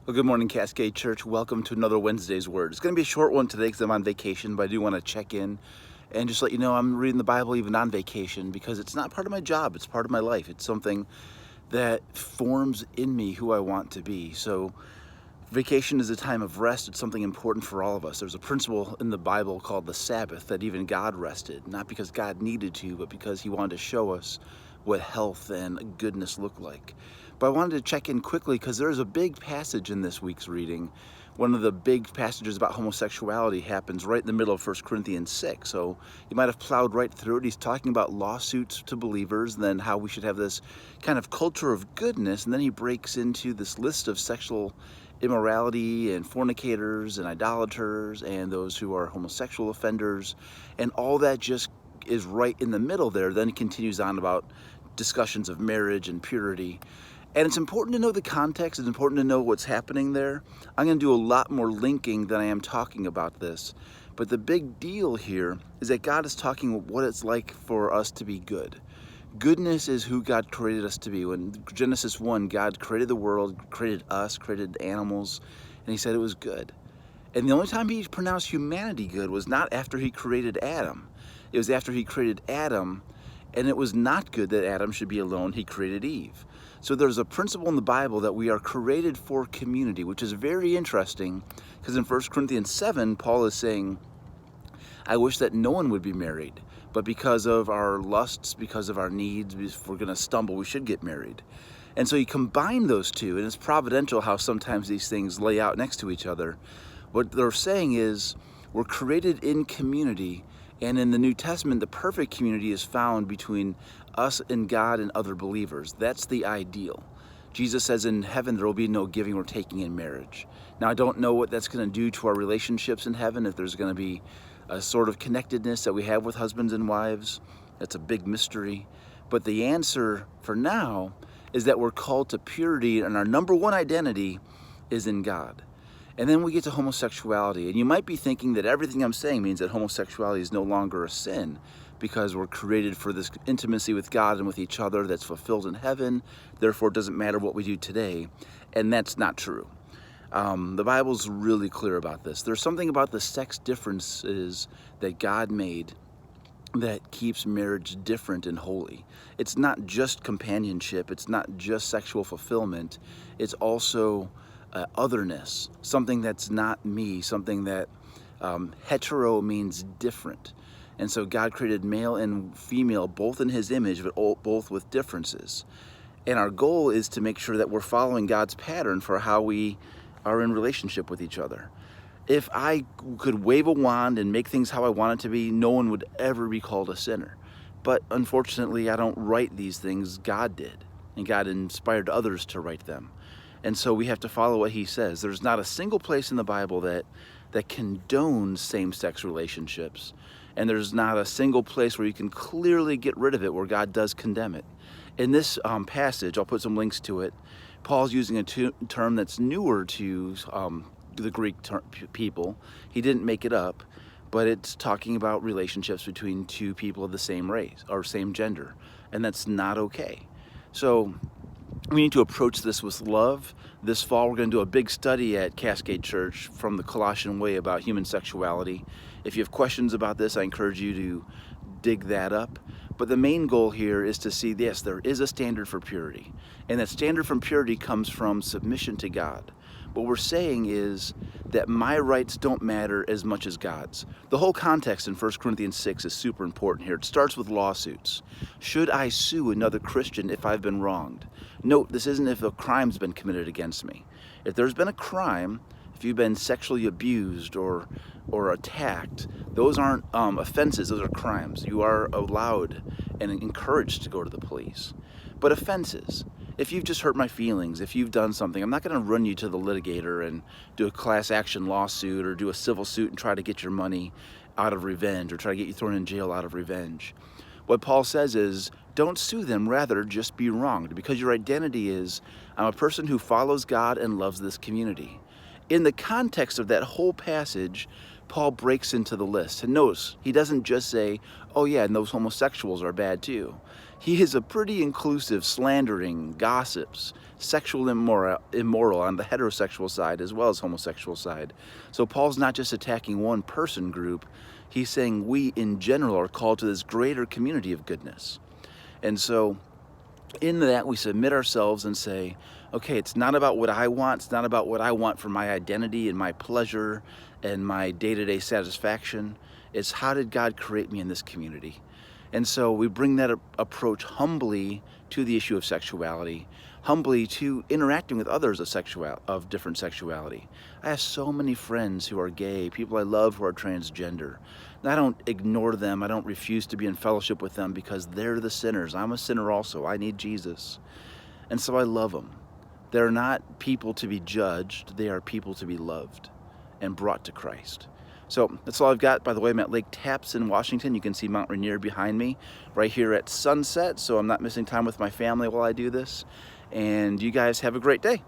Well, good morning, Cascade Church. Welcome to another Wednesday's Word. It's going to be a short one today because I'm on vacation, but I do want to check in and just let you know I'm reading the Bible even on vacation because it's not part of my job. It's part of my life. It's something that forms in me who I want to be. So vacation is a time of rest. It's something important for all of us. There's a principle in the Bible called the Sabbath that even God rested, not because God needed to, but because he wanted to show us what health and goodness look like. But I wanted to check in quickly because there's a big passage in this week's reading. One of the big passages about homosexuality happens right in the middle of 1 Corinthians 6. So you might have plowed right through it. He's talking about lawsuits to believers, and then how we should have this kind of culture of goodness. And then he breaks into this list of sexual immorality and fornicators and idolaters and those who are homosexual offenders. And all that just is right in the middle there. Then he continues on about discussions of marriage and purity. And it's important to know the context. It's important to know what's happening there. I'm going to do a lot more linking than I am talking about this. But the big deal here is that God is talking what it's like for us to be good. Goodness is who God created us to be. When Genesis 1, God created the world, created us, created animals, and he said it was good. And the only time he pronounced humanity good was not after he created Adam. It was after he created Adam, and it was not good that Adam should be alone. He created Eve. So there's a principle in the Bible that we are created for community, which is very interesting because in 1 Corinthians 7, Paul is saying, I wish that no one would be married, but because of our lusts, because of our needs, if we're going to stumble, we should get married. And so you combine those two, and it's providential how sometimes these things lay out next to each other. What they're saying is we're created in community, and in the New Testament, the perfect community is found between us and God and other believers. That's the ideal. Jesus says in heaven there will be no giving or taking in marriage. Now, I don't know what that's going to do to our relationships in heaven, if there's going to be a sort of connectedness that we have with husbands and wives. That's a big mystery. But the answer for now is that we're called to purity, and our number one identity is in God. And then we get to homosexuality. And you might be thinking that everything I'm saying means that homosexuality is no longer a sin because we're created for this intimacy with God and with each other that's fulfilled in heaven. Therefore, it doesn't matter what we do today. And that's not true. The Bible's really clear about this. There's something about the sex differences that God made that keeps marriage different and holy. It's not just companionship. It's not just sexual fulfillment. It's also otherness, something that's not me, something that hetero means different. And so God created male and female both in his image, but both with differences. And our goal is to make sure that we're following God's pattern for how we are in relationship with each other. If I could wave a wand and make things how I want it to be, no one would ever be called a sinner. But unfortunately, I don't write these things. God did, and God inspired others to write them. And so we have to follow what he says. There's not a single place in the Bible that condones same-sex relationships. And there's not a single place where you can clearly get rid of it where God does condemn it. In this passage, I'll put some links to it, Paul's using a term that's newer to the Greek people. He didn't make it up, but it's talking about relationships between two people of the same race or same gender, and that's not okay. So we need to approach this with love. This fall, we're going to do a big study at Cascade Church from the Colossian Way about human sexuality. If you have questions about this, I encourage you to dig that up. But the main goal here is to see, yes, there is a standard for purity. And that standard from purity comes from submission to God. What we're saying is that my rights don't matter as much as God's. The whole context in 1 Corinthians 6 is super important here. It starts with lawsuits. Should I sue another Christian if I've been wronged? Note, this isn't if a crime's been committed against me. If there's been a crime, if you've been sexually abused or attacked, those aren't offenses, those are crimes. You are allowed and encouraged to go to the police. But offenses, if you've just hurt my feelings, if you've done something, I'm not going to run you to the litigator and do a class action lawsuit or do a civil suit and try to get your money out of revenge or try to get you thrown in jail out of revenge. What Paul says is, don't sue them, rather just be wronged, because your identity is, I'm a person who follows God and loves this community. In the context of that whole passage, Paul breaks into the list. And notice, he doesn't just say, oh yeah, and those homosexuals are bad too. He is a pretty inclusive, slandering, gossips, sexual immoral on the heterosexual side as well as homosexual side. So Paul's not just attacking one person group, he's saying we in general are called to this greater community of goodness. And so in that we submit ourselves and say, okay, it's not about what I want, it's not about what I want for my identity and my pleasure and my day-to-day satisfaction. It's how did God create me in this community? And so we bring that approach humbly to the issue of sexuality, humbly to interacting with others of different sexuality. I have so many friends who are gay, people I love who are transgender. And I don't ignore them, I don't refuse to be in fellowship with them because they're the sinners. I'm a sinner also, I need Jesus. And so I love them. They're not people to be judged, they are people to be loved and brought to Christ. So that's all I've got. By the way, I'm at Lake Tapps in Washington. You can see Mount Rainier behind me right here at sunset, so I'm not missing time with my family while I do this. And you guys have a great day.